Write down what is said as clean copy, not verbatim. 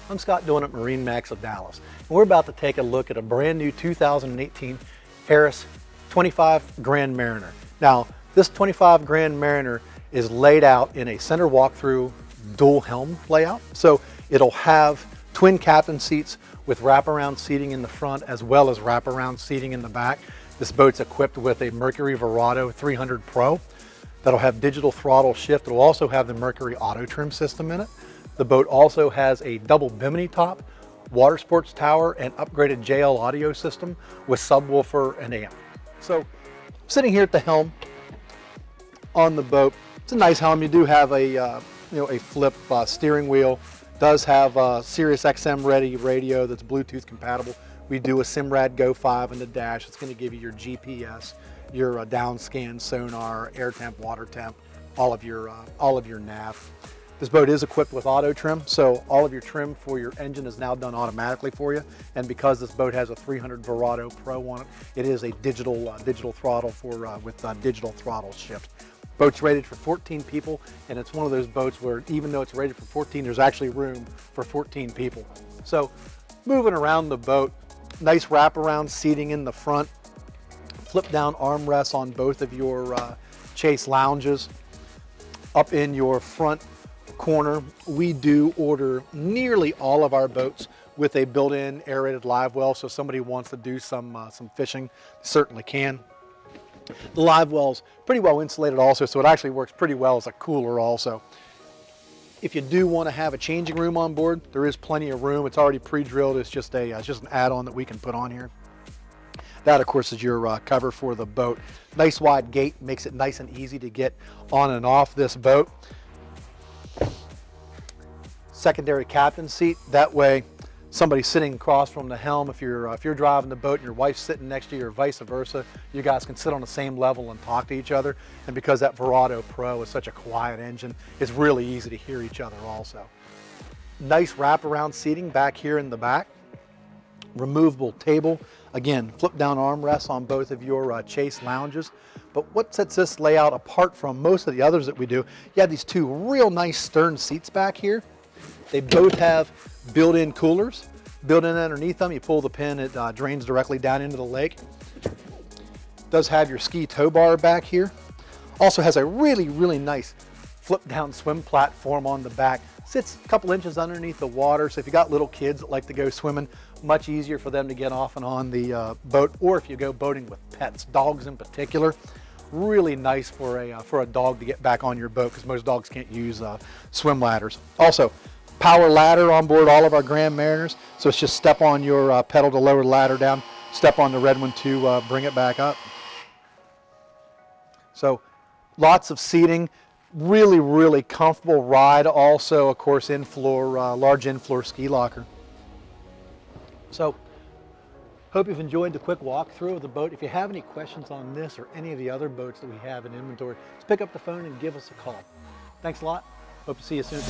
I'm Scott Doing at MarineMax of Dallas, and we're about to take a look at a brand new 2018 Harris 25 Grand Mariner. Now, this 25 Grand Mariner is laid out in a center walk-through dual helm layout. So it'll have twin captain seats with wraparound seating in the front as well as wraparound seating in the back. This boat's equipped with a Mercury Verado 300 Pro that'll have digital throttle shift. It'll also have the Mercury auto trim system in it. The boat also has a double bimini top, water sports tower, and upgraded JL audio system with subwoofer and amp. So sitting here at the helm on the boat, it's a nice helm. You do have a a flip steering wheel. Does have a Sirius XM ready radio that's Bluetooth compatible. We do a Simrad Go 5 in the dash. It's going to give you your GPS, your down scan sonar, air temp, water temp, all of your nav. This boat is equipped with auto trim, so all of your trim for your engine is now done automatically for you. And because this boat has a 300 Verado Pro on it, it is a digital throttle with digital throttle shift. Boat's rated for 14 people, and it's one of those boats where even though it's rated for 14, there's actually room for 14 people. So moving around the boat, nice wraparound seating in the front, flip down armrests on both of your chase lounges. Up in your front corner, we do order nearly all of our boats with a built-in aerated Livewell, so if somebody wants to do some fishing, certainly can. The Livewell's pretty well insulated also, so it actually works pretty well as a cooler also. If you do want to have a changing room on board, there is plenty of room. It's already pre-drilled. It's just an add-on that we can put on here. That, of course, is your cover for the boat. Nice wide gate, makes it nice and easy to get on and off this boat. Secondary captain seat. That way, somebody sitting across from the helm, if you're driving the boat and your wife's sitting next to you or vice versa, you guys can sit on the same level and talk to each other. And because that Verado Pro is such a quiet engine, it's really easy to hear each other also. Nice wraparound seating back here in the back. Removable table. Again, flip down armrests on both of your chase lounges. But what sets this layout apart from most of the others that we do, you have these two real nice stern seats back here. They both have built-in coolers. Built in underneath them, you pull the pin, it drains directly down into the lake. Does have your ski tow bar back here. Also has a really, really nice flip-down swim platform on the back. Sits a couple inches underneath the water, so if you got little kids that like to go swimming, much easier for them to get off and on the boat, or if you go boating with pets, dogs in particular. Really nice for a dog to get back on your boat, because most dogs can't use swim ladders. Also, power ladder on board all of our Grand Mariners, so it's just step on your pedal to lower the ladder down, step on the red one to bring it back up. So lots of seating, really, really comfortable ride. Also, of course, large in-floor ski locker. So hope you've enjoyed the quick walkthrough of the boat. If you have any questions on this or any of the other boats that we have in inventory, just pick up the phone and give us a call. Thanks a lot. Hope to see you soon.